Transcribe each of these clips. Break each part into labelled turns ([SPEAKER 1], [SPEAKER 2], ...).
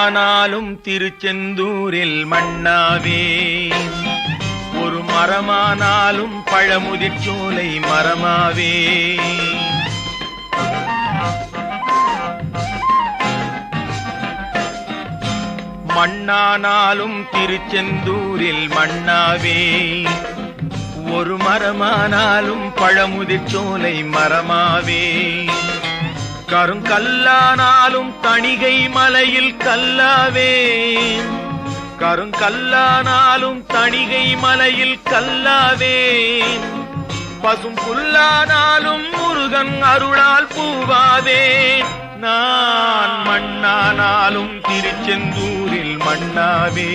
[SPEAKER 1] கல்லானாலும் திருச்செந்தூரில் மண்ணாவே, ஒரு மரமானாலும் பழமுதிர் சோலை மரமாவே. மண்ணானாலும் திருச்செந்தூரில் மண்ணாவே, ஒரு மரமானாலும் பழமுதிர் சோலை மரமாவே. கருங்கல்லானாலும் தணிகை மலையில் கல்லாவே, கருங்கல்லானாலும் தணிகை மலையில் கல்லாவே. பசும் புல்லானாலும் முருகன் அருளால் பூவாவே. நான் மண்ணானாலும் திருச்செந்தூரில் மண்ணாவே,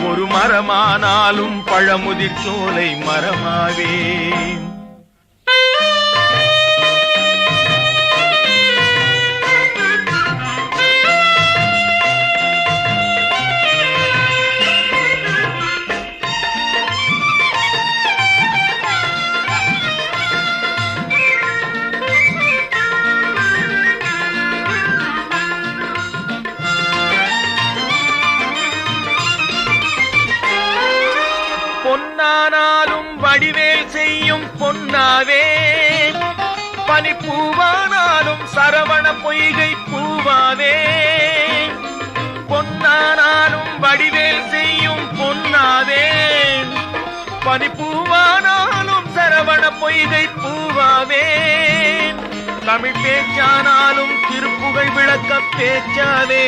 [SPEAKER 1] ஒரு மரமானாலும் பழமுதிர் சோலை மரமாவே. பொன்னானாலும் வடிவேல் செய்யும் பொன்னாவே, பனிப்பூவானாலும் சரவண பொய்கை பூவாவே. பொன்னானாலும் வடிவேல் செய்யும் பொன்னாவே, பனிப்பூவானாலும் சரவண பொய்கை பூவாவே. தமிழ் பேச்சானாலும் திருப்புகழ் விளக்க பேச்சாவே,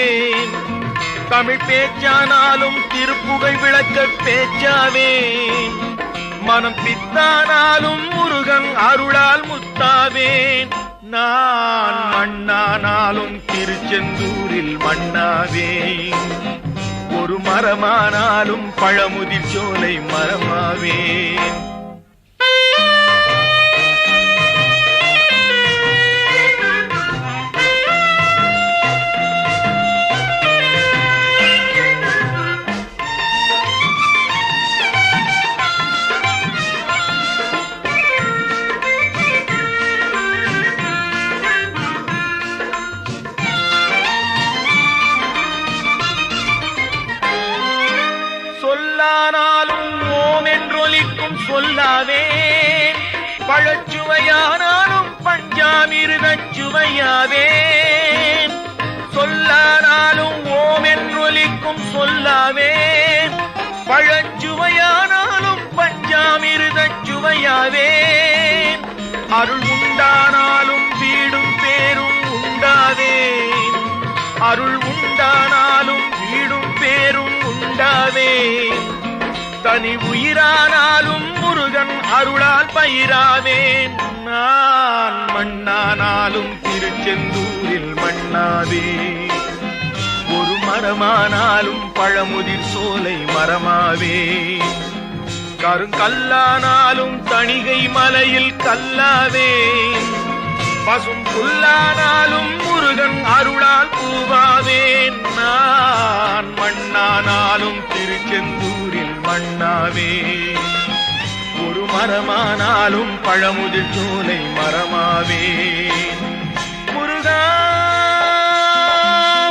[SPEAKER 1] தமிழ் பேச்சானாலும் திருப்புகழ் விளக்க பேச்சாவே. மனம் பித்தானாலும் முருகன் அருளால் முத்தாவேன். நான் மண்ணானாலும் திருச்செந்தூரில் மண்ணாவே, ஒரு மரமானாலும் பழமுதிர் சோலை மரமாவே. சொல்லானாலும் ஓம் என்றொலிக்கும் சொல்லாவே, பழச்சுவையானாலும் பஞ்சாமிர்தச் சுவையாவே. சொல்லானாலும் ஓம் என்றொலிக்கும் சொல்லாவே, பழச்சுவையானாலும் பஞ்சாமிர்தச் சுவையாவே. அருள் உண்டானாலும் வீடும் பேரும் உண்டாவே, அருள் உண்டானாலும் வீடும் பேரும் உண்டாவே. தனி உயிரானாலும் முருகன் அருளால் பயிராவேன். நான் மண்ணானாலும் திருச்செந்தூரில் மண்ணாவே, ஒரு மரமானாலும் பழமுதிர் சோலை மரமாவே. கருங்கல்லானாலும் தணிகை மலையில் கல்லாவே, பசும் புல்லானாலும் முருகன் அருளால் பூவாவேன். நான் மண்ணானாலும் திருச்செந்தூரில் மண்ணாவே, ஒரு மரமானாலும் பழமுதிர் சோலை மரமாவே. முருகா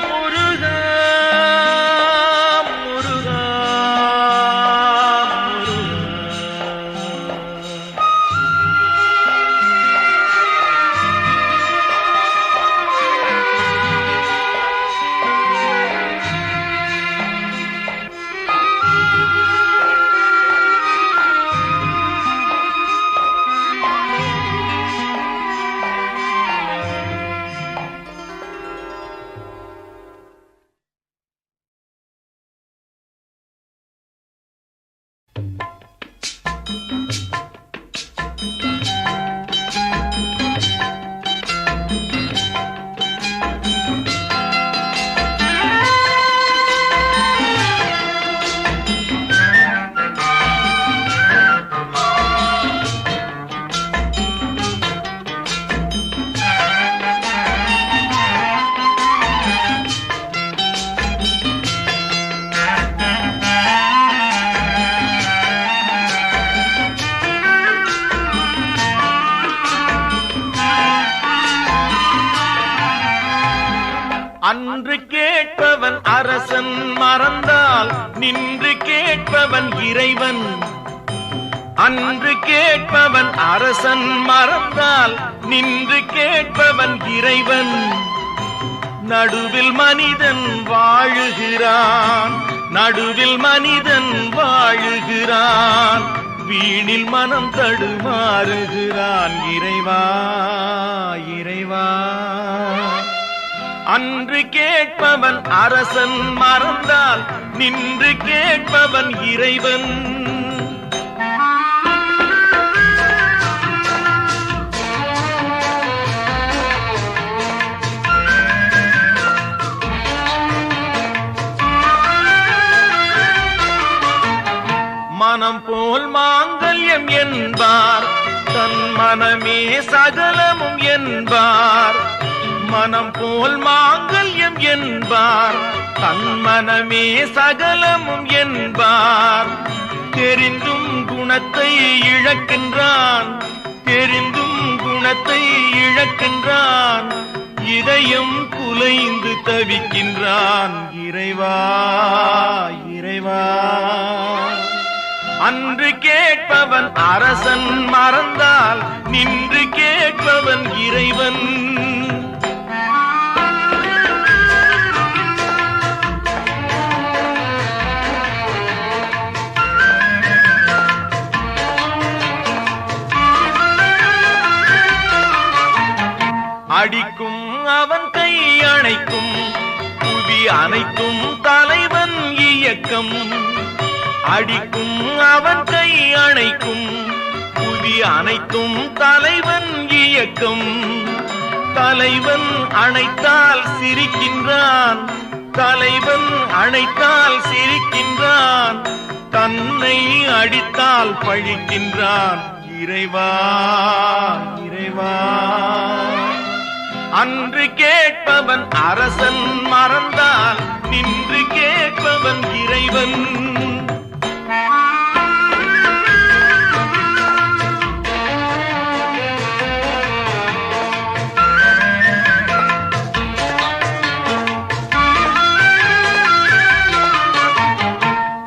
[SPEAKER 1] முருகா முருகா அன்று கேட்பவன் அரசன் மறந்தால் நின்று கேட்பவன் இறைவன். அன்று கேட்பவன் அரசன் மறந்தால் நின்று கேட்பவன் இறைவன். நடுவில் மனிதன் வாழுகிறான், நடுவில் மனிதன் வாழுகிறான், வீணில் மனம் தடுமாறுகிறான். இறைவா இறைவா, அன்று கேட்பவன் அரசன் மறந்தால் நின்று கேட்பவன் இறைவன். மனம் போல் மாங்கல்யம் என்பார், தன் மனமே சகலமும் என்பார். மனம் போல் மாங்கல்யம் என்பார், தன் மனமே சகலமும் என்பார். தெரிந்தும் குணத்தை இழக்கின்றான், தெரிந்தும் குணத்தை இழக்கின்றான், இதயம் குலைந்து தவிக்கின்றான். இறைவா இறைவா, அன்று கேட்பவன் அரசன் மறந்தால் நின்று கேட்பவன் இறைவன். அடிக்கும் அவன் கை அணைக்கும், புவி அனைத்தும் தலைவன் இயக்கம். அடிக்கும் அவன் கை அணைக்கும், புவி அனைத்தும் தலைவன் இயக்கம். தலைவன் அணைத்தால் சிரிக்கின்றான், தலைவன் அணைத்தால் சிரிக்கின்றான், தன்னை அடித்தால் பழிக்கின்றான். இறைவா இறைவா, அன்று கேட்பவன் அரசன் மறந்தால் நின்று கேட்பவன் இறைவன்.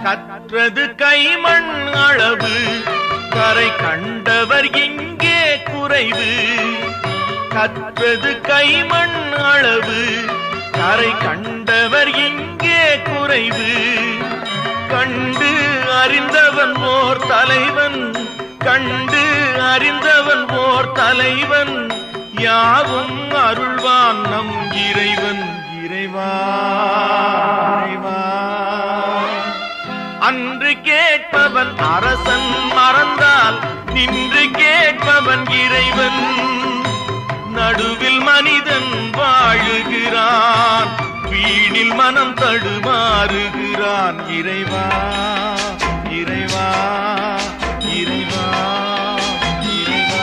[SPEAKER 1] கற்றது கைமண் அளவு, கரை கண்டவர் இங்கே குறைவு. கற்றது கைமண் அளவு, கரை கண்டவர் இங்கே குறைவு. கண்டு அறிந்தவன் ஓர் தலைவன், கண்டு அறிந்தவன் ஓர் தலைவன், யாவும் அருள்வான் நம் இறைவன். இறைவா இறைவா, அன்று கேட்பவன் அரசன் மறந்தால் நின்று கேட்பவன் இறைவன். நடுவில் மனிதன் வாழுகிறான், வீணில் மனம் தடுமாறுகிறான். இறைவா இறைவா இறைவா இறைவா.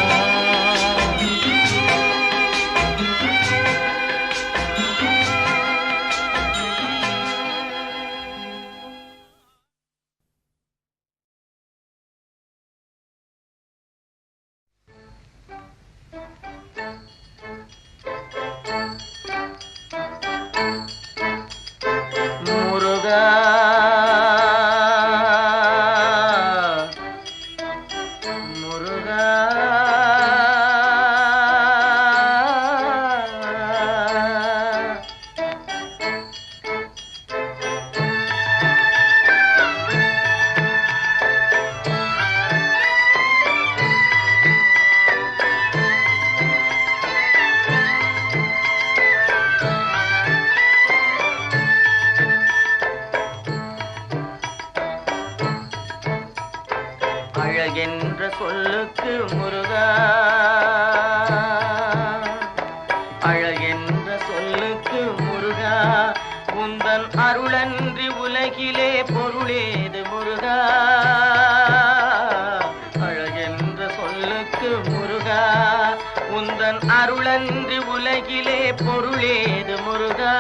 [SPEAKER 2] அழகென்ற சொல்லுக்கு முருகா, அழகென்ற சொல்லுக்கு முருகா, உந்தன் அருளன்றி உலகிலே பொருளேது முருகா. அழகென்ற சொல்லுக்கு முருகா, உந்தன் அருளன்றி உலகிலே பொருளேது முருகா.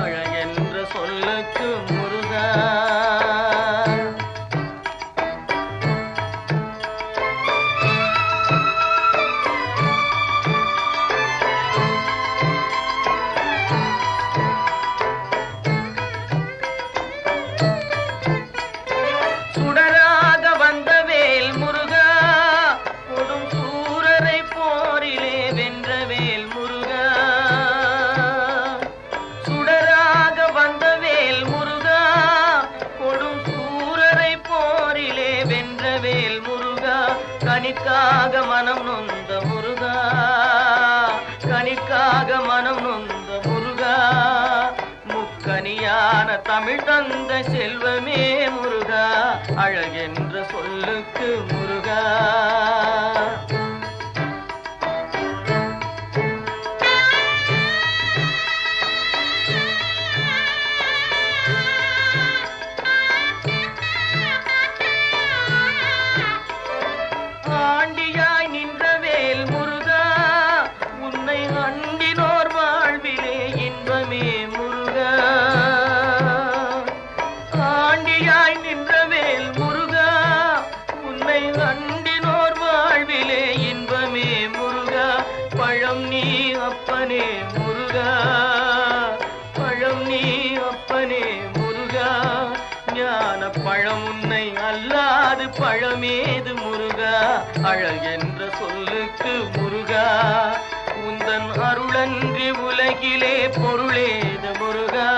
[SPEAKER 2] அழகென்ற சொல்லுக்கு முருகா. கனியான தமிழ் தந்த செல்வமே முருகா, அழகென்ற சொல்லுக்கு முருகா. ஆண்டியாய் நின்ற வேல் முருகா, உன்னை அண்டினோர் வாழ்விலே இன்பமே முருகா. ஆண்டியாய் நின்ற வேல் முருகா, உன்னை அண்டினோர் வாழ்விலே இன்பமே முருகா. பழம் நீ அப்பனே முருகா, பழம் நீ அப்பனே முருகா. ஞான பழம் உன்னை அல்லாது பழமேது முருகா, அழகென்ற சொல்லுக்கு முருகா. உந்தன் அருளன்றி உலகிலே பொருளேது முருகா,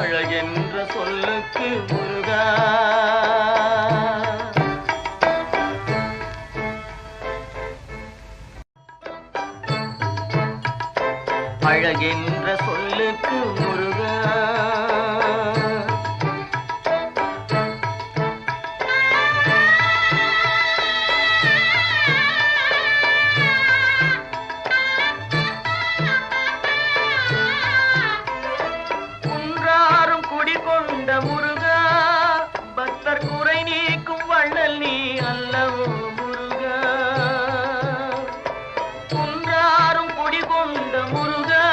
[SPEAKER 2] அழகென்ற சொல்லுக்கு முருகா. அழகென்ற சொல்லுக்கு முருகா. குன்றாரும் குடிகொண்ட முருகா, பக்தர் குறை நீக்கும் வள்ளல் நீ அல்லவோ முருகா. குன்றாரும் குடிகொண்ட முருகா,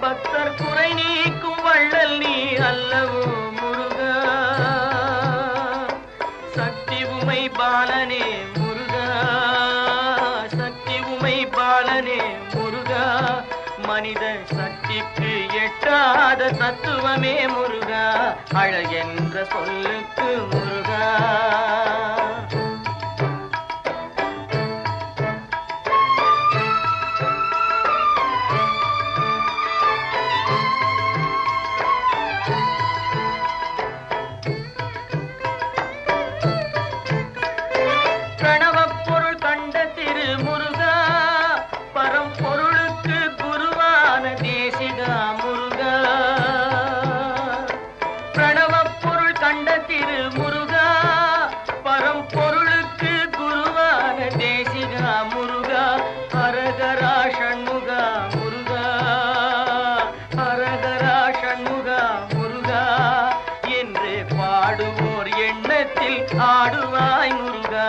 [SPEAKER 2] பக்தர் குறை நீக்கும் வள்ளல் நீ அல்லவோ முருகா. சக்தி உமை பாலனே முருகா, சக்தி உமை பாலனே முருகா. மனித சக்திக்கு எட்டாத தத்துவமே முருகா, அழகென்ற சொல்லுக்கு முருகா. பிரணவப் பொருள் கண்ட திரு முருகா, பரம்பொருளுக்கு குருவான தேசிகா முருகா. பிரணவப் பொருள் கண்ட திரு முருகா, பரம்பொருளுக்கு குருவான தேசிகா முருகா. ஹரஹரா ஷண்முகா முருகா, ஹரஹரா ஷண்முகா முருகா என்று பாடுவோர் எண்ணத்தில் ஆடுவாய் முருகா,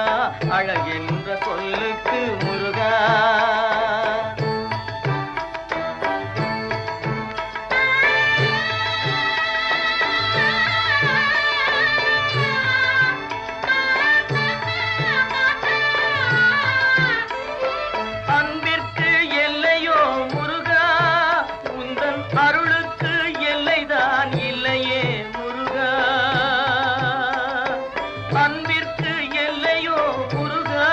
[SPEAKER 2] அழகென்ற சொல்லுக்கு முருகா. அன்பிற்கு எல்லையோ முருகா, உந்தன் அருளுக்கு எல்லைதான் இல்லையே முருகா. அன்பிற்கு எல்லையோ முருகா,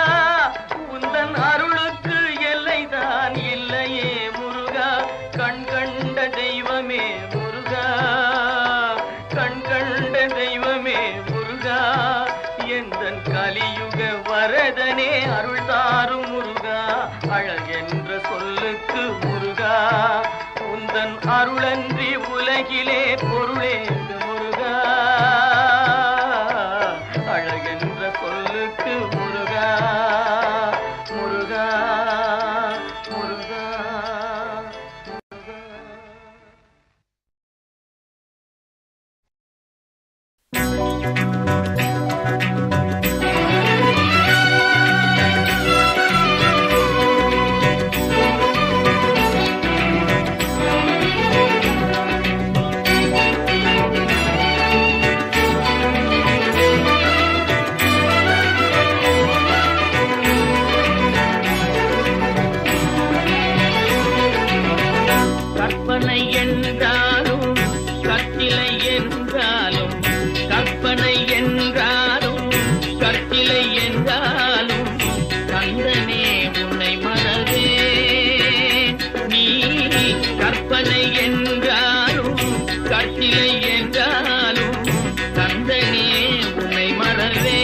[SPEAKER 2] உந்தன் அருளுக்கு எல்லைதான் இல்லையே முருகா. கண் கண்ட தெய்வமே முருகா, கண் கண்ட தெய்வமே முருகா. எந்தன் கலியுக வரதனே அருள் தாரும் முருகா, அழகென்ற சொல்லுக்கு முருகா. உந்தன் அருளன்றி உலகிலே பொருளேது முருகா, அழகென்ற சொல்லுக்கு முருகா. முருகா முருகா கற்பனை என்றாலும் கற்சிலை என்றாலும், கற்பனை என்றாலும் கற்சிலை என்றாலும், கந்தனே உன்னை மறவே. நீ கற்பனை என்றாலும் கற்சிலை என்றாலும், கந்தனே உன்னை மறவே.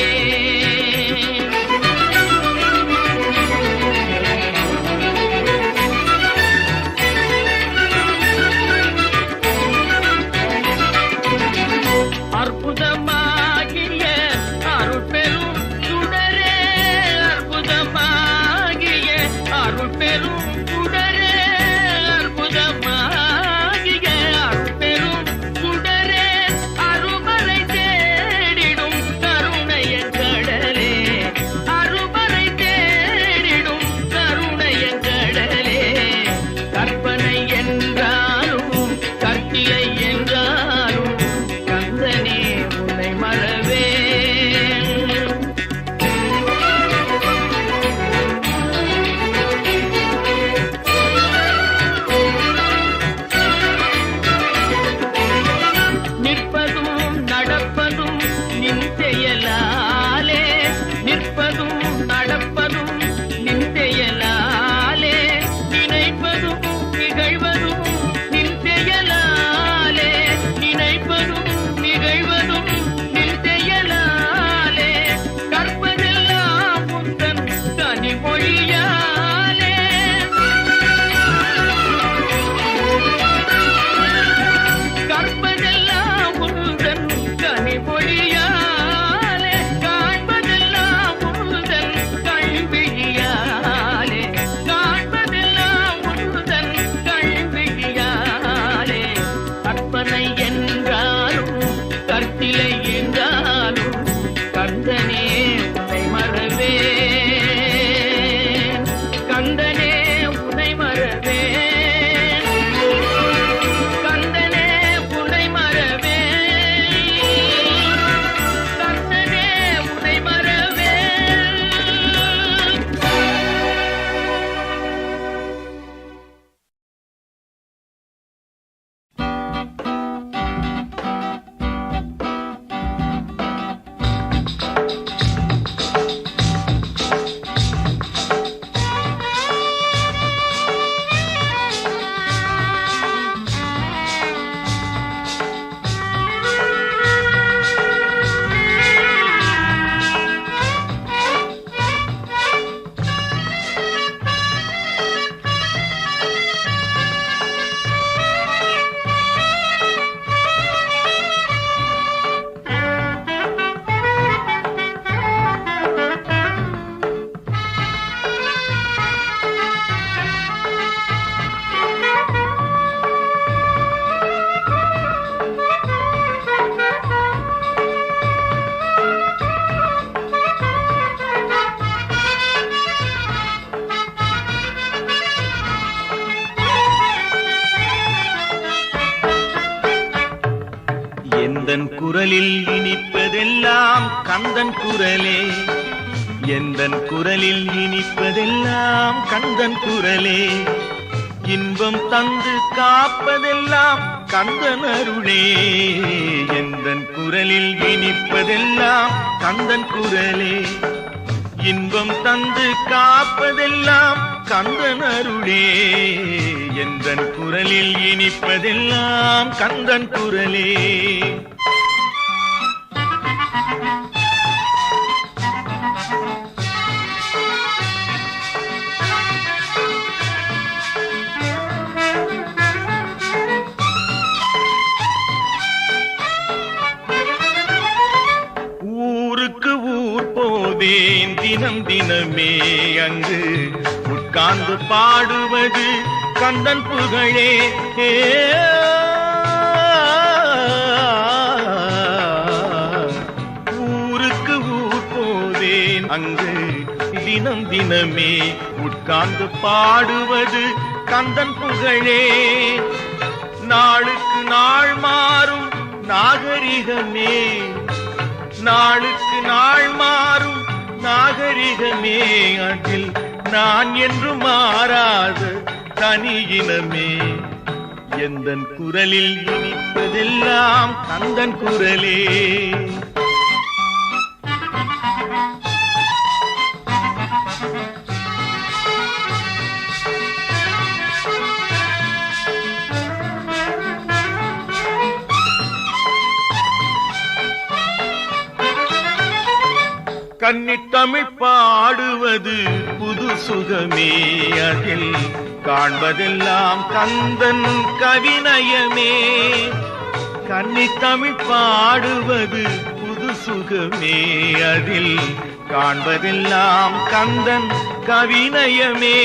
[SPEAKER 1] எந்தன் குரலில் இனிப்பதெல்லாம் கந்தன் குரலே, எந்தன் குரலில் இனிப்பதெல்லாம் கந்தன் குரலே, இன்பம் தந்து காப்பதெல்லாம் கந்தன் அருளே, எந்தன் குரலில் இனிப்பதெல்லாம் கந்தன் குரலே, இன்பம் தந்து காப்பதெல்லாம் கந்தன் அருளே, எந்தன் குரலில் இனிப்பதெல்லாம் கந்தன் குரலே. ஊருக்கு ஊர் போவேன் தினம் தினமே, அங்கு உட்கார்ந்து பாடுவது கந்தன் புகழே. ஊருக்கு ஊர் போவேன் அங்கு தினம் தினமே, உட்கார்ந்து பாடுவது கந்தன் புகழே. நாளுக்கு நாள் மாறும் நாகரிகமே, நாளுக்கு நாள் மாறும் நாகரிகமே, அதில் நான் என்று மாறாத தனியினமே, எந்தன் குரலில் இனிப்பதெல்லாம் கந்தன் குரலே. கன்னித்தமிழ் பாடுவது புது சுகமே, அதில் காண்பதெல்லாம் கந்தன் கவிநயமே. கன்னித்தமிழ் பாடுவது புது சுகமே, அதில் காண்பதெல்லாம் கந்தன் கவிநயமே.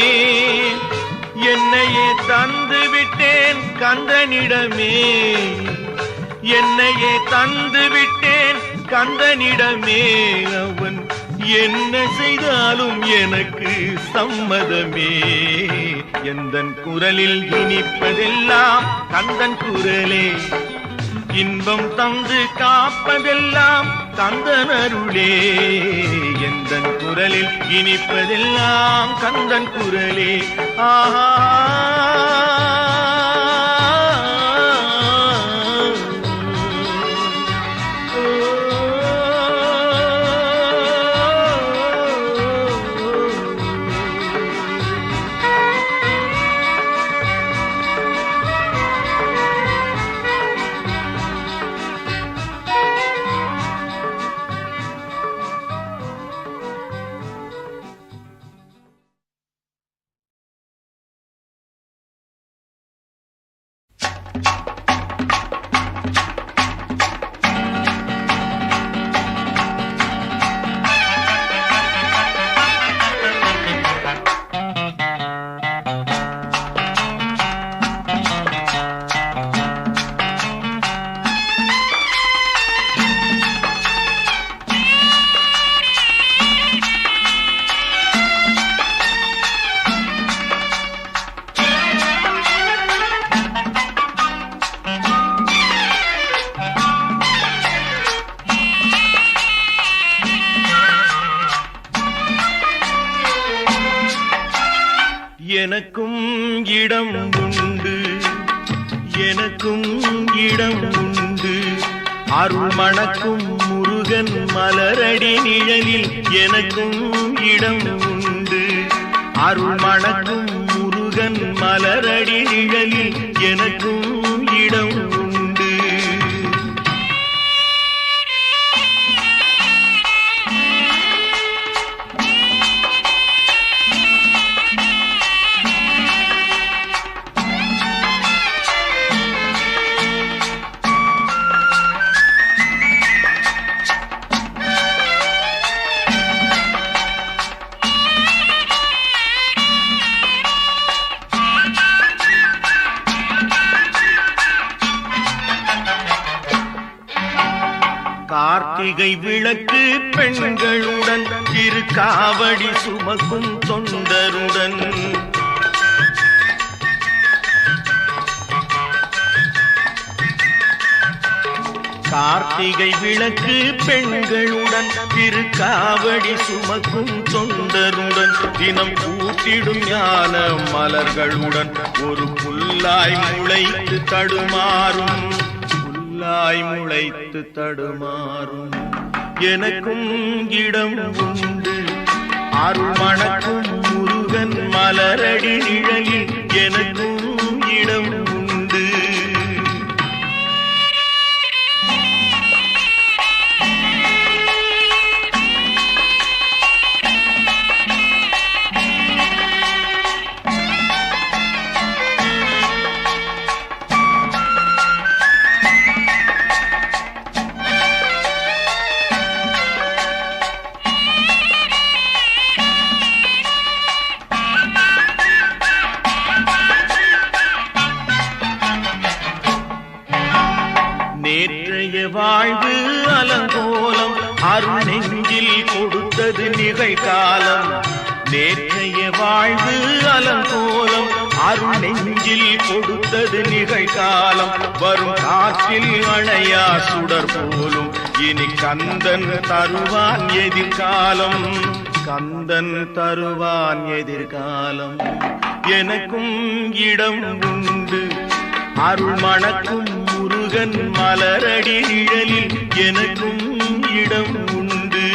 [SPEAKER 1] என்னையே தந்து விட்டேன் கந்தனிடமே, என்னையே தந்து விட்டேன் கந்தனிடமே, அவன் என்ன செய்தாலும் எனக்கு சம்மதமே, எந்தன் குரலில் இனிப்பதெல்லாம் கந்தன் குரலே, இன்பம் தந்து காப்பதெல்லாம் கந்தன் அருளே, எந்தன் குரலில் இனிப்பதெல்லாம் கந்தன் குரலே. ஆஹா எனக்கும் இடம் உண்டு, எனக்கும் இடம் உண்டு, அருள் மணக்கும் முருகன் மலரடி நிழலில் எனக்கும் இடம் உண்டு, அருள் மணக்கும் முருகன் மலரடி நிழலில் எனக்கும் இடம் உண்டு. கார்த்திகை விளக்கு பெண்களுடன் திருக்காவடி சுமக்கும் தொண்டருடன் கார்த்திகை விளக்கு பெண்களுடன் திருக்காவடி சுமக்கும் தொண்டருடன் தினம் கூட்டிடும் ஞான மலர்களுடன் ஒரு புல்லாய் முளைத்து தடுமாறும் எனக்கும் இடம் உண்டு அருள் மணக்கும் முருகன் மலரடி நிழலில் எனக்கும் இடம் உண்டு. நேற்றைய வாழ்வு அலங்கோலம் அருள் நெஞ்சில் கொடுத்தது நிகழ்காலம். நேற்றைய வாழ்வு அலங்கோலம் அருள் நெஞ்சில் கொடுத்தது நிகழ்காலம். வரும் காற்றில் அணையா சுடர் போலும் இனி கந்தன் தருவான் எதிர்காலம். எனக்கும் இடம் உண்டு அருள் மணக்கும் முருகன் மலரடி நிழலில் எனக்கும் இடம் உண்டு.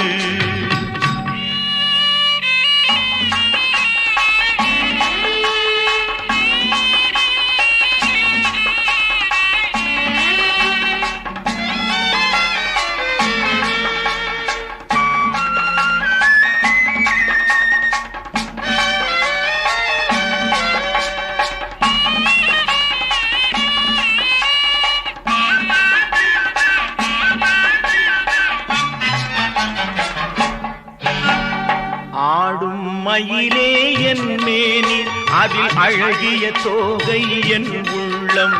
[SPEAKER 1] ஆடும் மயிலே என் மேனி அதில் அழகிய தோகை என் உள்ளம்.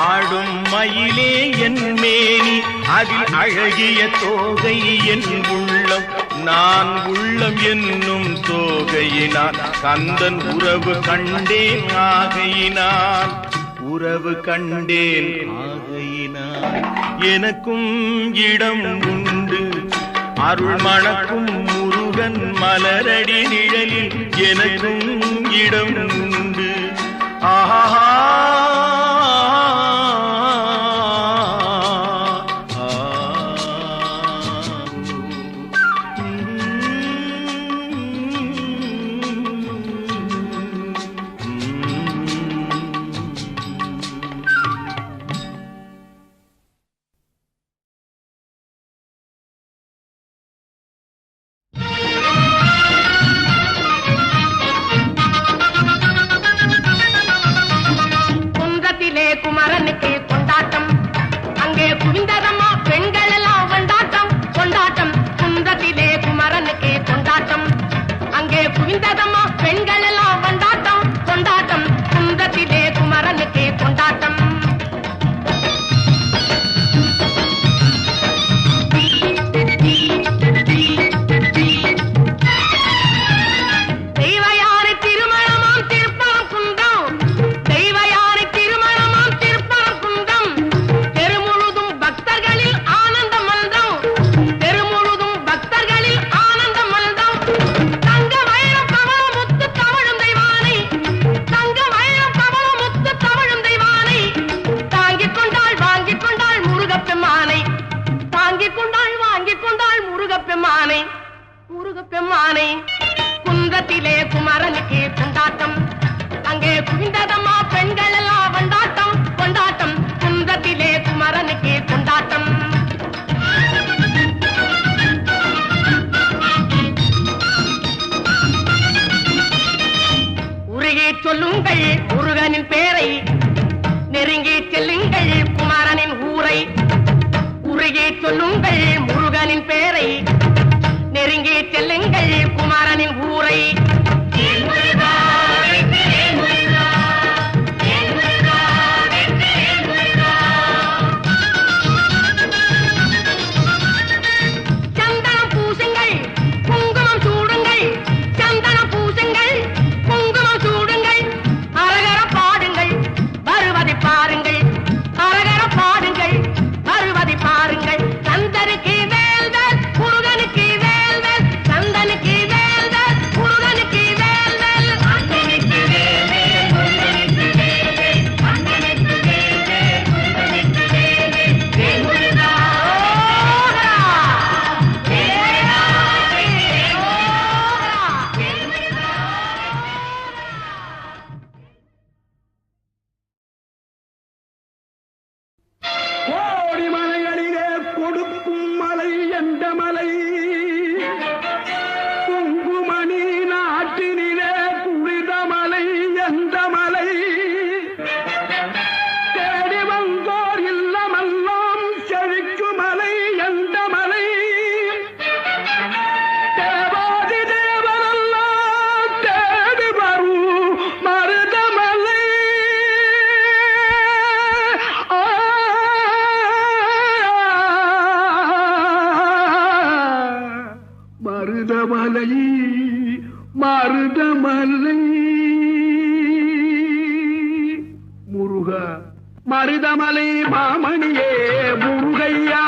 [SPEAKER 1] ஆடும் மயிலே என் மேனி அதில் அழகிய தோகை என் உள்ளம். நான் உள்ளம் என்னும் தோகையினால் கந்தன் உறவு கண்டேன் ஆகையினால் எனக்கும் இடம் உண்டு அருள் மணக்கும் முருகன் மலரடி நிழலில் எனக்கும் இடம் உண்டு. ஆஹா
[SPEAKER 3] முருகப்பெம்மானை குன்றத்திலே குமரனுக்கு கொண்டாட்டம். அங்கே குவிந்ததம்மா பெண்கள் எல்லாம் கொண்டாட்டம் கொண்டாட்டம். குன்றத்திலே குமரனுக்கு கொண்டாட்டம். உருகி சொல்லுங்கள் முருகனின் பேரை, நெருங்கி செல்லுங்கள் குமரனின் ஊரை. உருகி சொல்லுங்கள் முருகனின் பேரை, நெருங்கி செல்லுங்கள் குமரனின் ஊரை.
[SPEAKER 4] கொண்டமலை குங்குமணி நாட்டினிலே குளிதமலை எந்த மலை தேடி வந்தோர் இல்லமெல்லாம் செழிக்குமலை எந்த மலை தேவாதி தேவரெல்லாம் தேடி வரும் மருதமலை மருதமலை மருதமலை முருகா மருதமலை மாமணியே முருகையா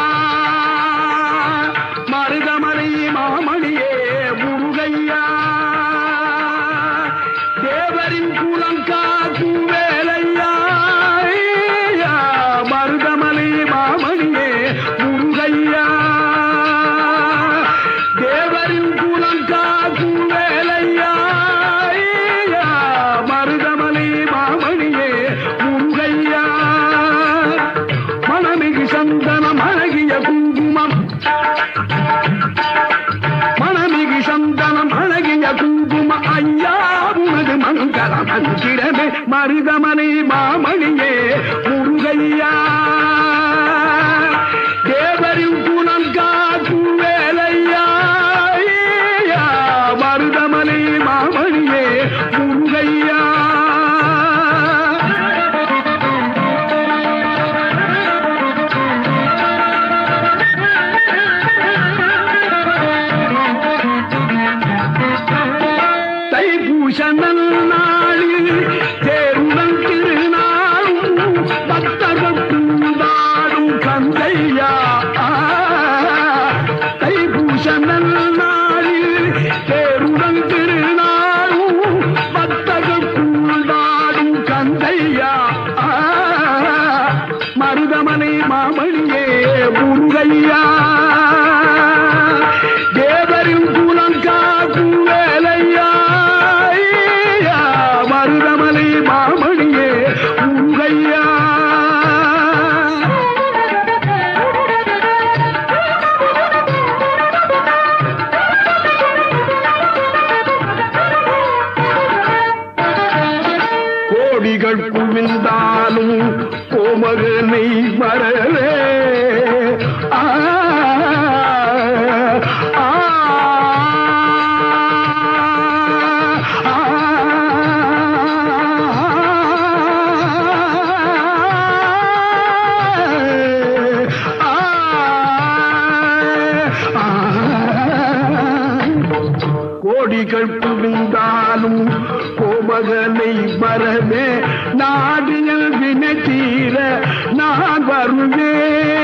[SPEAKER 4] மருதமலை மாமணியே முருகையா தேவரின் குலங்காக்கும் வேலையா மருதமலை மாமணியே முருகையா தேவரின் குலங்காக்கும் வேலையா மருதமலை மாமணியே முருகையா மணமிகு சந்தனம் அழகிய குங்குமம் மணமிகு சந்தனம் அழகிய குங்கும ஐயா உனது மங்கள மந்திரமே மருதமலை மாமணியே முருகையா தேவரின் குலம் காக்கும் வேலையா மருதமலை மாமணியே முருகையா தைப்பூசனல் நாளில் தேருடன் திருநாளும் பக்தர்கள் கூடாடும் கந்தையா தைப்பூசனல் நாளில் தேருடன் திருநாளும் பக்தர்கள் கூடாடும் கந்தையா மருதமலை மாமணியே முருகையா தேவரின் குலம் காக்கும் வேலையா மருதமலை மாமணியே முருகையா கோடிகள் குவிந்தாலும் கோமகனை மறவே கோடிகள் குவிந்தாலும் கோமகனை மறவே நாடியல் வினை தீர நான் வருவேன்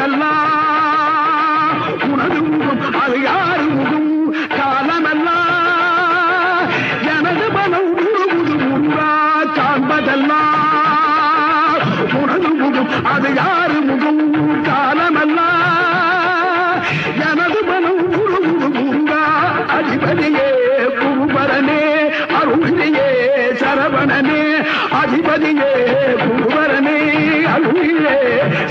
[SPEAKER 4] காண்பதெல்லாம் உனது முகம் அது யாரு முகம் காலமெல்லாம் எனது மனம் முழுகுது முருகா காண்பதெல்லாம் உனது முகம் அது யாரு முகம் காலமெல்லாம் எனது மனம் முழுகுது முருகா அதிபதியே குருபரனே அருளியே சரவணனே அதிபதியே குருபரனே அருளியே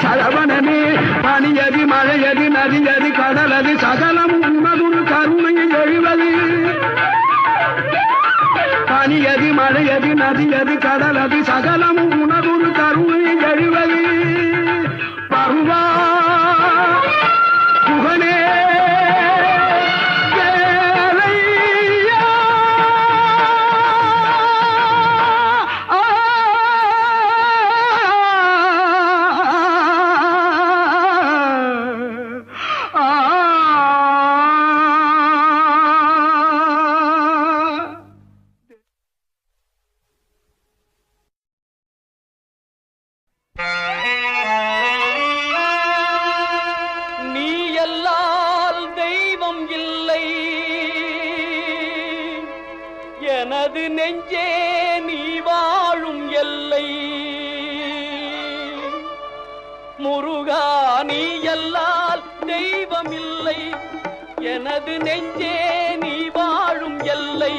[SPEAKER 4] சரவணனே பனியதி மழையதி நதியதி கடலதி சகலம் உனதுரு கருணையில் எழுவது பனியதி மழையதி நதியதி கடலதி சகலம் உனதுரு கருணையில் எழுவது பருவா புகனே
[SPEAKER 2] எனது நெஞ்சே நீ வாழும் எல்லை முருகா நீ எல்லால் தெய்வமில்லை எனது நெஞ்சே நீ வாழும் எல்லை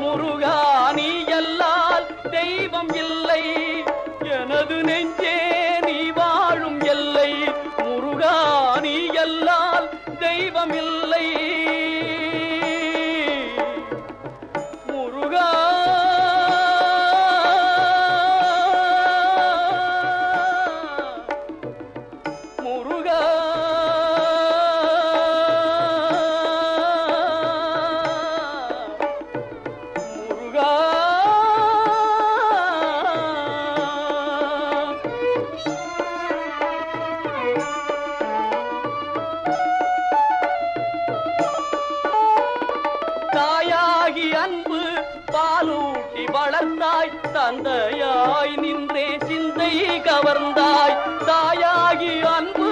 [SPEAKER 2] முருகா நீ எல்லால் தெய்வம் இல்லை எனது நெஞ்சே நீ வாழும் எல்லை முருகா நீ எல்லால் தெய்வமில்லை பாலூட்டி வளர்ந்தாய் தந்தையாய் நின்றே சிந்தை கவர்ந்தாய் தாயாகி அன்பு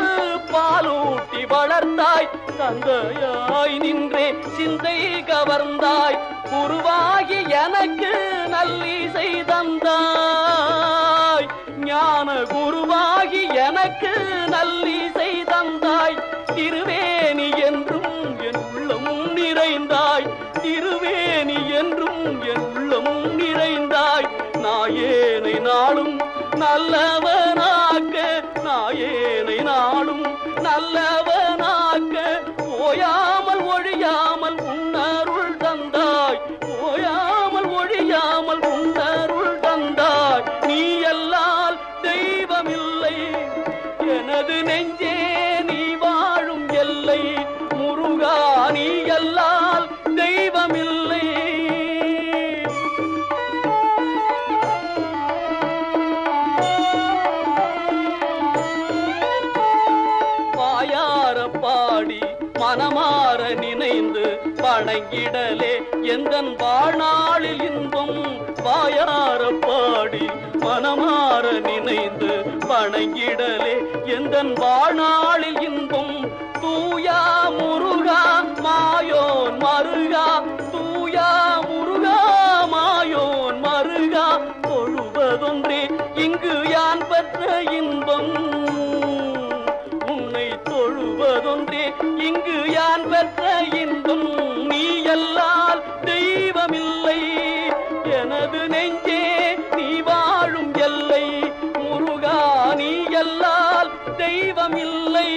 [SPEAKER 2] பாலூட்டி வளர்ந்தாய் தந்தையாய் நின்றே சிந்தை கவர்ந்தாய் குருவாகி எனக்கு நல்லிசை தந்தாய் ஞான குருவாகி எனக்கு நல்லிசை தந்தாய் திருவேணி என்றும் என் உள்ளமும் நிறைந்தாய் திருவேணி என்றும் என் உள்ளமும் நிறைந்தாய் நாயேனை நாளும் நல்லவனாக்க நாயேனை நாளும் நல்லவனாக்க ஓயாமல் ஒழியாமல் உன்னருள் தந்தாய் ஓயாமல் ஒழியாமல் உன்னருள் தந்தாய் நீ எல்லால் தெய்வமில்லை எனது நெஞ்சே நீ வாழும் எல்லை முருகா நீ எல்லால் தெய்வமில்லை வாயார பாடி மனமாற நினைந்து வணங்கிடலே எந்தன் வாழ்நாளில் இன்பம் வாயார பாடி மனமாற நினைந்து வணங்கிடலே எந்தன் வாழ்நாளில் இன்பம் தூயா முருகா மாயோன் மருகா தூயா முருகா மாயோன் மருகா தொழுவதொன்றே இங்கு யான் பெற்ற இன்பம் உன்னை தொழுவதொன்றே இங்கு யான் பெற்ற இன்பம் நீ எல்லால் தெய்வமில்லை எனது நெஞ்சே நீ வாழும் எல்லை முருகா நீ எல்லால் தெய்வமில்லை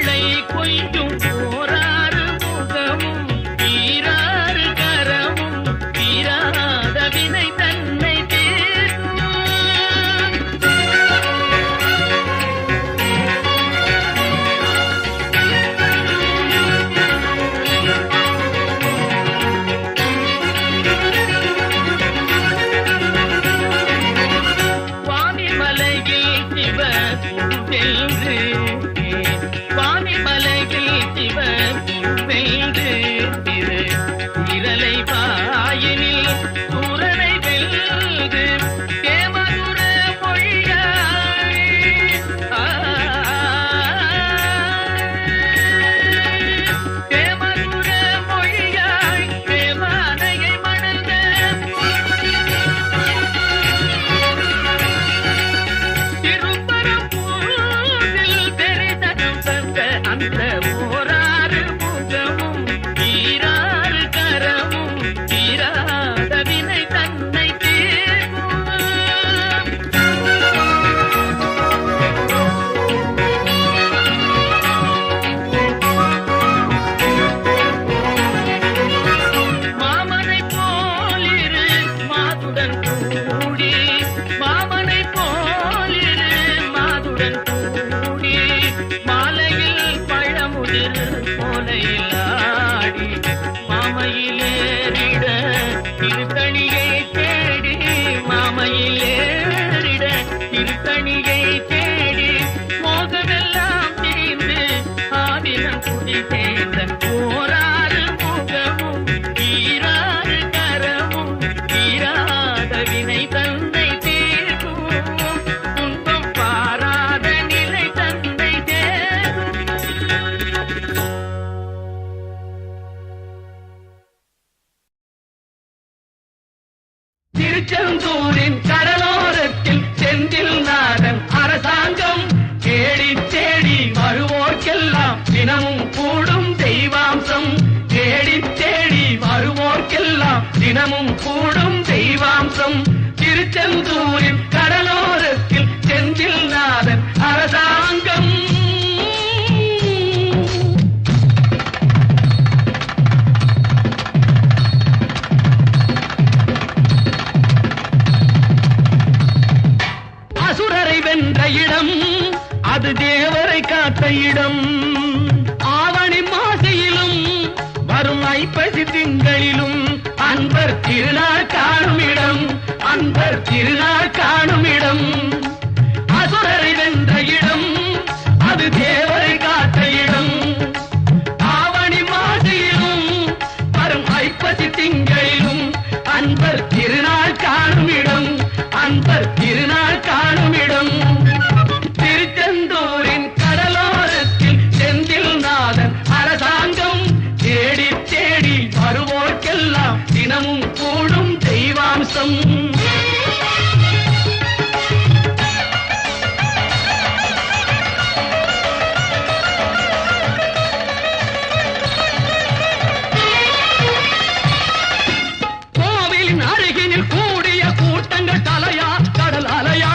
[SPEAKER 1] மழை கொஞ்சும் போராறு முகமும் தீராறு கரமும் தீராத வினை தன்னை வானிமலையில் சிவன் வென்று திரு இரலை வாயினில் சூரனை வெல்து தேவதுர மொழியாய் தேவதுர மொழியாய் தேவானையை மணந்த அந்த போராறு முகமும் தீராறு கரமும் தீராத வினை தன்னை மாமனை போலிரு மாதுடன் கூடி மாமனை போலிரு மாதுடன் கூடி மாலையில் பழமுதிர் போலையில் ஆடி மாமையிலேறிட திருத்தணியை தேடி மாமையிலேறிட திருத்தணியை தேடி மோகமெல்லாம் தீர்ந்து ஆதினம் குடி சேர்ந்த போராறு முகமும் தீராறு கரமும் தீராத வினை தன்னை தீர்க்கும் துன்பம் பாராத நிலை தன்னை
[SPEAKER 2] திருச்செந்தூரின் கடலோரத்தில் செந்தில் நாதன் அரசாங்கம் தேடி தேடி வருவோர்க்கெல்லாம் தினமும் கூடும் தெய்வாம்சம் தேடி தேடி வருவோர்க்கெல்லாம் தினமும் கூடும் தெய்வாம்சம் திருச்செந்தூரின் கடலோரத்தில் செந்தில் நாதன் அரசாங்கம் அசுரரை வென்ற இடம் அது தேவரை காத்த இடம் ஆவணி மாசையிலும் வரும் ஐப்பசி திங்களிலும் அன்பர் திருநாள் காணும் இடம் அன்பர் திருநாள் காணும் இடம் அசுரரை வென்ற இடம் அது தேவரை காத்த இடம் ஆவணி மாசையிலும் வரும் ஐப்பசி திங்களிலும் அன்பர் திருநாள் காணும் இடம் அன்பர் திருநாள் காணும் இடம் திருச்செந்தூரின் கடலோரத்தில் செந்தில் நாதன் அரசாங்கம் தேடி தேடி வருவோர்க்கெல்லாம் தினமும் கூடும் தெய்வாம்சம் கோவிலின் அருகினில் கூடிய கூட்டங்கள் தலையா கடல் அலையா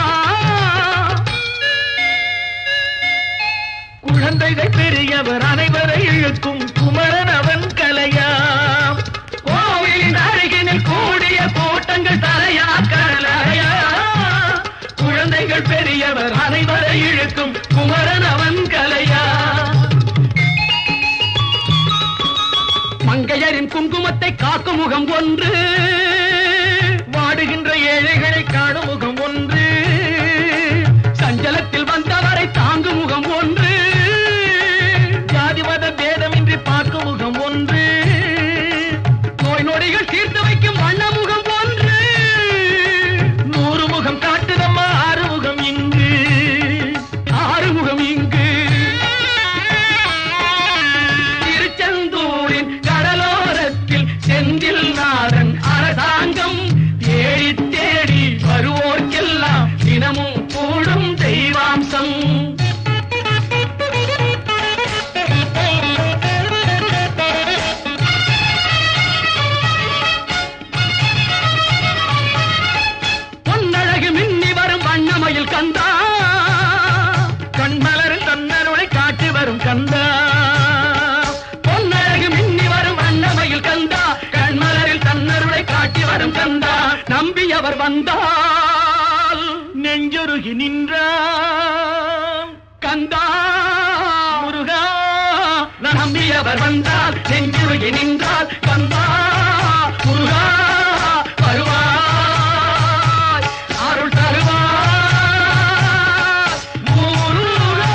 [SPEAKER 2] குழந்தைகள் பெரியவர் அனைவரை இழுக்கும் குமரன் அவன் கலையா கோவிலின் அருகினில் கூடிய கூட்டங்கள் தலையா கடல் அலையா குழந்தைகள் பெரியவர் அனைவரை இழுக்கும் குமரன் அவன் கலையா மங்கையரின் குங்குமத்தை காக்கும் முகம் ஒன்று வாடுகின்ற ஏழைகளை காணும் முகம் ஒன்று சஞ்சலத்தில் வந்தவரை தாங்கும் முகம் ஒன்று ஜாதி மத பேதமின்றி பார்க்கும் முகம் ஒன்று நோய் நொடிகள் தீர்த்து வைக்கும் வண்ண முகம் ஒன்று 100 முகம் காட்டுதம்மா ஆறுமுகம் இங்கு ஆறுமுகம் இங்கு திருச்செந்தூரின் கடலோரத்தில் செந்தில் நாதன் அரச பொன்னழகு மின்னி வரும் அன்னமையில் கந்தா கண்மலரில் தன்னருளை காட்டி வரும் கந்தா நம்பியவர் வந்தால் நெஞ்சொருகி நின்றான் கந்தா முருகா நம்பியவர் வந்தால் நெஞ்சுருகி நின்றால் கந்தா முருகா வருவாய் அருள் தருவாய் முருகா.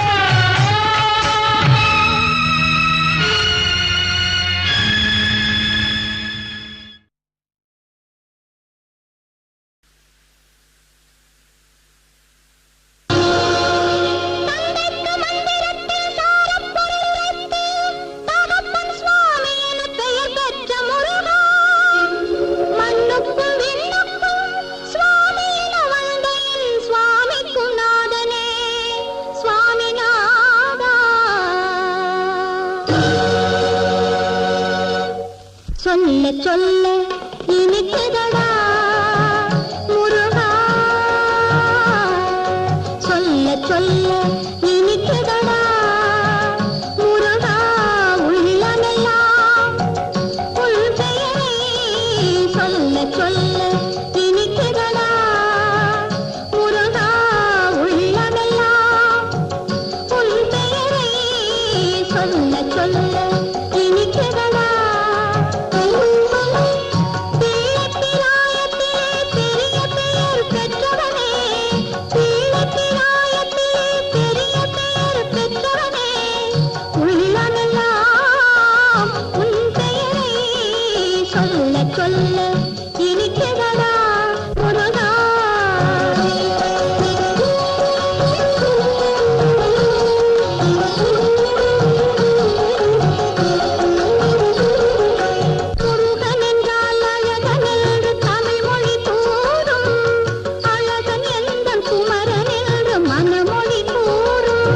[SPEAKER 5] சொல்ல சொல்ல இனிக்குதடா முருகா சொல்ல சொல்ல இனிக்குதடா முருகா உள்ளமெல்லாம் உன் பெயரை சொல்ல சொல்ல இனிக்குதடா முருகா உள்ளமெல்லாம் உன் பெயரை சொல்ல சொல்ல இனிக்குதடா சொல்ல இனிக்குதடா முருகா முருகன் என்றால் அழகன் என்று தமிழ் மொழி கூறும் அழகன் எந்தன் குமரன் என்று மனமொழி கூறும்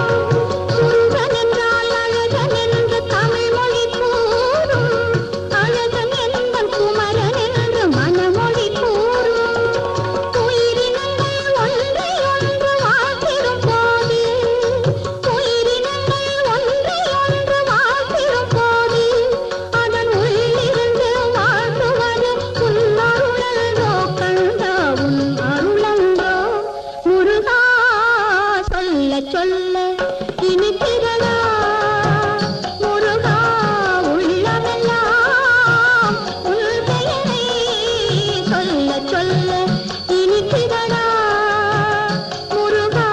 [SPEAKER 5] முருகன் என்றால் அழகன் என்று தமிழ் மொழி கூறும் அழகன் எந்தன் குமரன் என்று மனமொழி கூறும் உயிரினங்கள் ஒன்றை ஒன்று வாழ்த்திடும் போது உயிரினங்கள் ஒன்றை ஒன்று வாழ்த்திடும் போது அதன் உள்ளிருந்து வாழ்த்துவது உன் அருளன்றோ கண்டா உன் அருளன்றோ முருகா சொல்ல சொல்ல இனிக்குதடா முருகா உள்ளமெல்லாம் உன் பெயரை சொல்ல சொல்ல இனிக்குதடா முருகா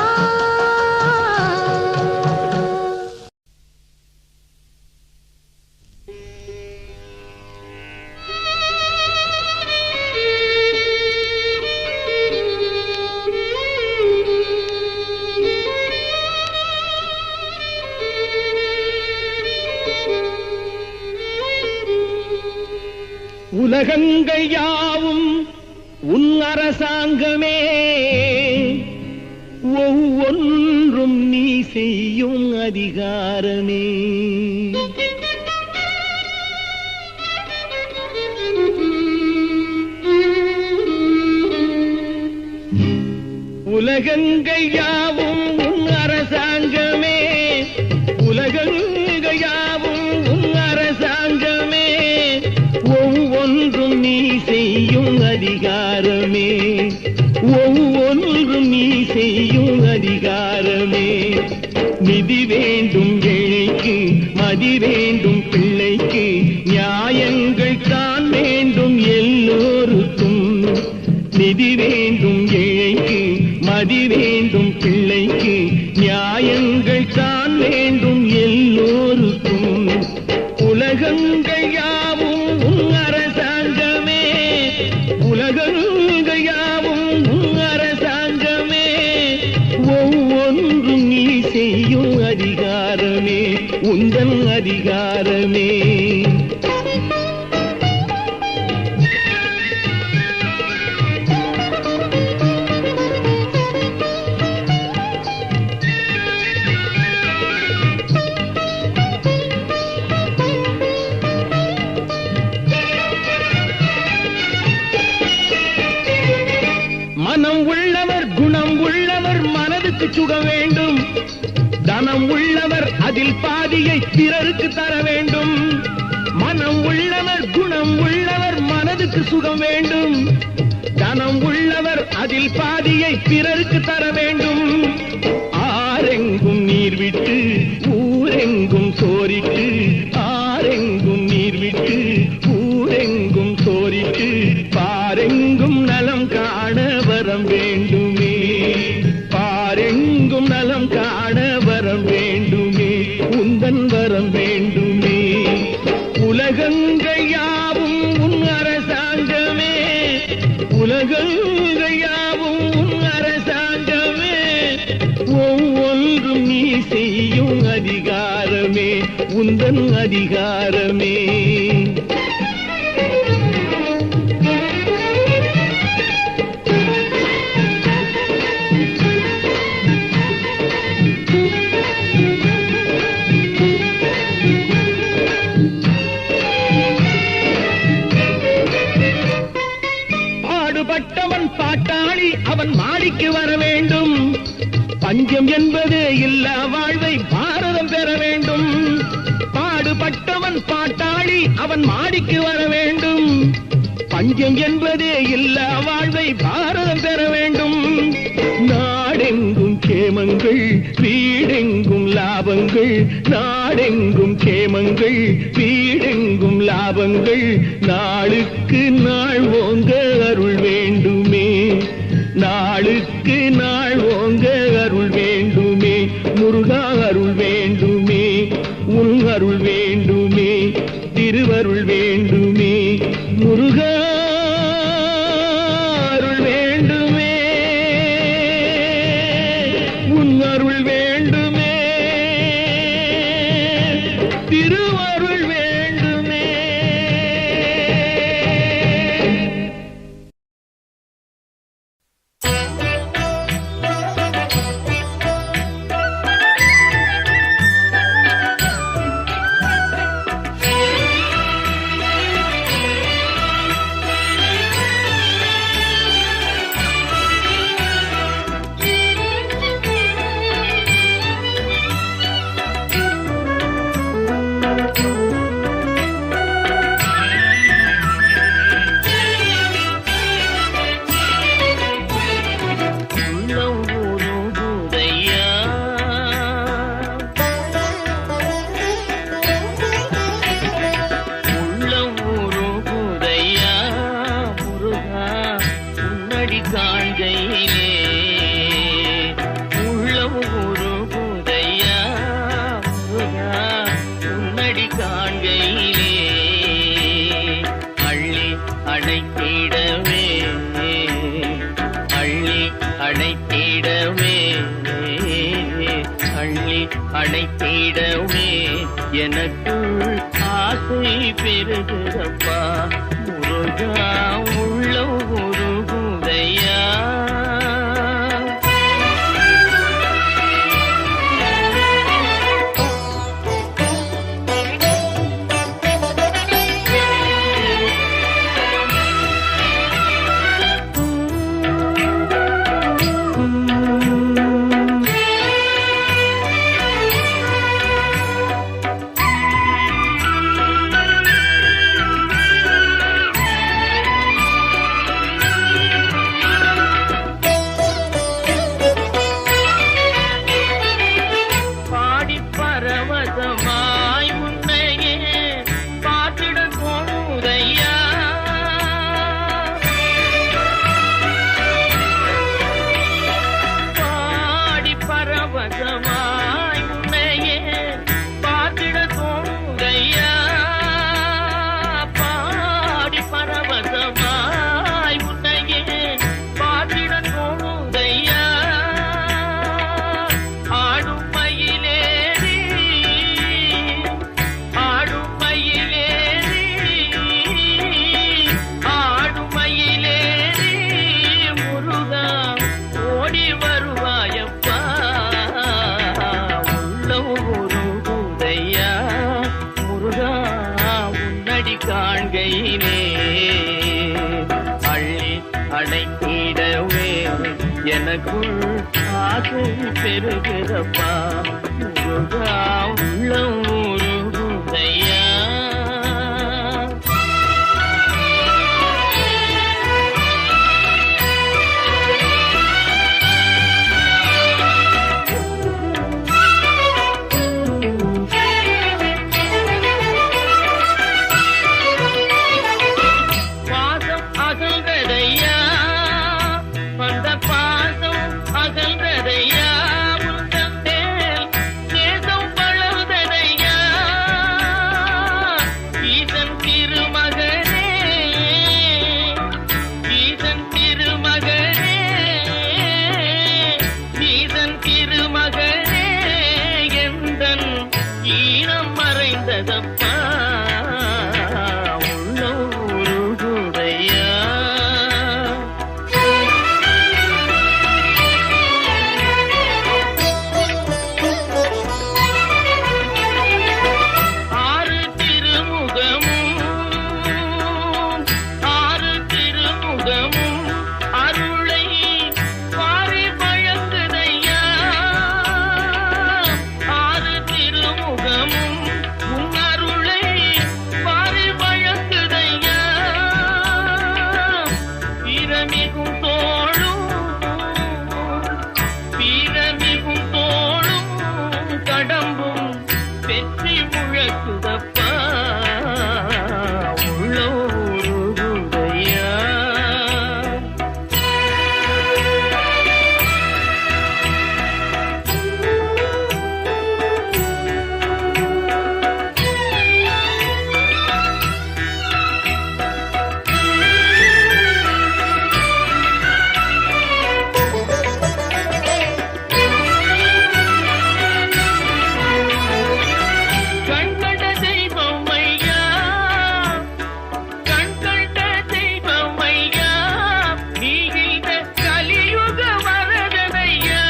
[SPEAKER 2] உலகங்கள் யாவும் உன் அரசாங்கமே ஒவ்வொன்றும் நீ செய்யும் அதிகாரமே உலகங்கள் யாவும் உன் அரசாங்கமே உலகங்கள் யாவும் உன் அரசாங்கமே ஒவ்வொன்றும் நீ செய்யும் அதிகாரமே ஒவ்வொன்றும் நீ செய்யும் அதிகாரமே நிதி வேண்டும் ஏழைக்கு மதி வேண்டும் பிள்ளைக்கு நியாயங்கள் தான் வேண்டும் எல்லோருக்கும் நிதி வேண்டும் ஏழைக்கு மதி வேண்டும் பிள்ளைக்கு நியாயங்கள் தான் வேண்டும் எல்லோருக்கும் உலகங்கள் யாவும் உன் அரசாங்கமே உலகங்கள் யாவும் உன் அரசாங்கமே ஒவ்வொன்றும் நீ செய்யும் அதிகாரமே உந்தன் அதிகாரமே மனம் உள்ளவர் குணம் உள்ளவர் மனதுக்கு சுக வேண்டும் மனம் உள்ளவர் அதில் பாதியை பிறருக்கு தர வேண்டும். மனம் உள்ளவர் குணம் உள்ளவர் மனதுக்கு சுகம் வேண்டும். தனம் உள்ளவர் அதில் பாதியை பிறருக்கு தர வேண்டும். ஆரெங்கும் நீர் விட்டு ஊரெங்கும் சோரிட்டு, ஆரெங்கும் நீர் விட்டு ஊரெங்கும் சோரிட்டு, பாரெங்கும் நலம் காண வரம் வேண்டுமே, பாரெங்கும் நலம் காண வரம் வேண்டுமே, உந்தன் வரம் வேண்டுமே. உலகங்கள் யாவும் உன் அரசாங்கமே, உலகங்கள் யாவும் உன் அரசாங்கமே, ஒவ்வொன்றும் நீ செய்யும் அதிகாரமே, உந்தன் அதிகாரமே. பாடுபட்டவன் பாட்டாளி அவன் மாடிக்கு வர வேண்டும். பஞ்சம் என்பது இல்லா வாழ்வை பாரதம் பெற வேண்டும். பாடுபட்டவன் பாட்டாளி அவன் மாடிக்கு வர வேண்டும். பஞ்சம் என்பதே இல்லா வாழ்வை பாரதம் பெற வேண்டும். நாடெங்கும் கேமங்கள் வீடெங்கும் லாபங்கள், நாடெங்கும் கேமங்கள் வீடெங்கும் லாபங்கள், நாளுக்கு நாள் ஓங்க அருள் வேண்டுமே, நாளுக்கு நாள் ஓங்க அருள் வேண்டுமே, முருகா அருள் வேண்டுமே, உன் அருள் வேண்டுமே, திருவருள் வேண்டுமே, முருகா அருள் வேண்டுமே, உன் அருள் வேண்டுமே, திருவருள் வேண்டுமே. அணைத்திடவே எனக்குள் ஆசை பெருகிறப்பா, முருகா உள்ள ஒரு குதையா. காண்கையிலே அள்ளி அணைத்திடவே எனக்குள் ஆசை பெருகிறப்பா.
[SPEAKER 1] முருகா உள்ளம் உருகுதையா. பாசம் அகல்றதையா, வந்த பாசம் அகல்றதையா, உந்தன் மேல் நேசம் வளர்ந்ததையா. ஈசன் திருமகனே, ஈசன் திருமகனே, ஈசன் திருமகனே, எந்தன் ஈனம் மறைந்ததப்பா உள்ளம் உருகுதையா. ஆறு திருமுகமும் ஆறு திருமுகமும் அருளை பாரி வழங்குதையா. ஆறு திருமுகமும் உன் அருளை பாரி வழங்குதையா. வீரமிகும் தோளும் வீரமிகும் தோளும் கடம்பும் வெற்றி முழக்குதப்பா உள்ளம் உருகுதையா. கண்கண்ட தெய்வம் ஐயா, கண்கண்ட தெய்வம் ஐயா, நீ இந்த கலியுக வரதனையா.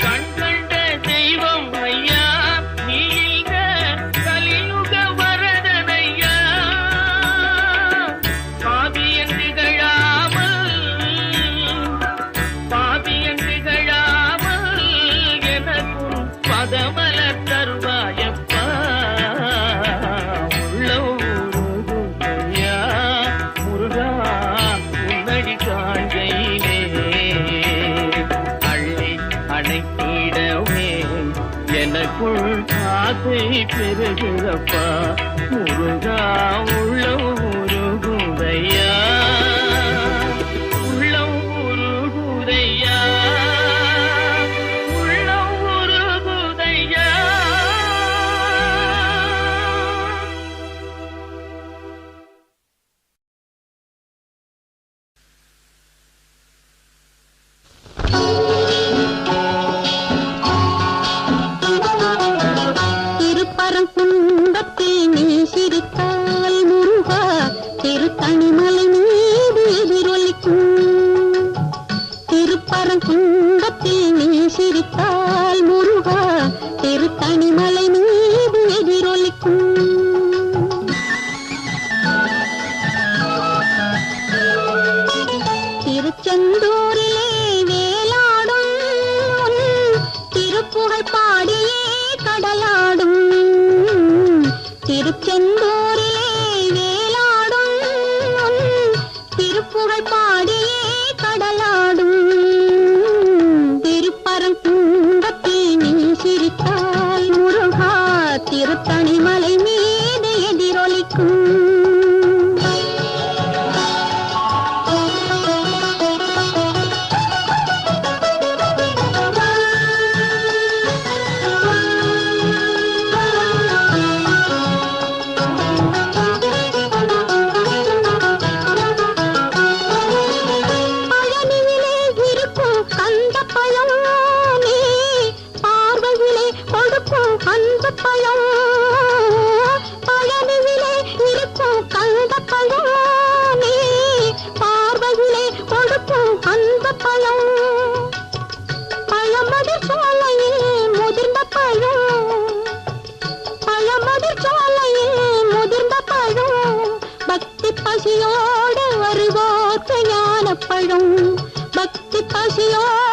[SPEAKER 1] கண்கண்ட தெய்வம் ஐயா, நீ இந்த கலியுக வரதனையா. பாவியன் திகழாமல் பாவியன் திகழாமல் எனக்கும் பதமலர் தருவாயப்பா உள்ளம் உருகுதையா. முருகா உன்னடி காண்கையிலே அள்ளி அணைத்திடவே எனக்குள் ஆசை பெருகிறப்பா முருகா உள்ளம் உருகுதையா. உள்ளம் உருகுதையா, உள்ளம் உருகுதையா.
[SPEAKER 5] திருப்பரங்குன்றத்தில் நீ சிரித்தால் முருகா திருத்தணிமலை மீது எதிரொலிக்கும். திருப்பரங்குன்றத்தில் நீ சிரித்தால் முருகா திருத்தணிமலை மீது எதிரொலிக்கும். திருச்செந்தூரிலே வேலாடும் உன் திருப்புகழ் பாடியே கடலாடும். திருச்செந்தூரிலே வேலாடும் உன் திருப்புகழ் பாடியே கடலாடும். திருப்பரங்குன்றத்தில் நீ சிரித்தால் முருகா திருத்தணிமலை மீது எதிரொலிக்கும். பழனியிலே இருக்கும் அந்த பழம் நீ பார்வையிலே கொடுக்கும் அந்த பழம். பழனியிலே இருக்கும் அந்த பழம் நீ பார்வையிலே கொடுக்கும் அந்த பழம். பழமதி சோலையில் முதிர்ந்த பழம், பழமதி சோலையில் முதிர்ந்த பழம். பக்தி பசியோடு வருவோர்க்கு ஞான பழம், பக்தி பசியோ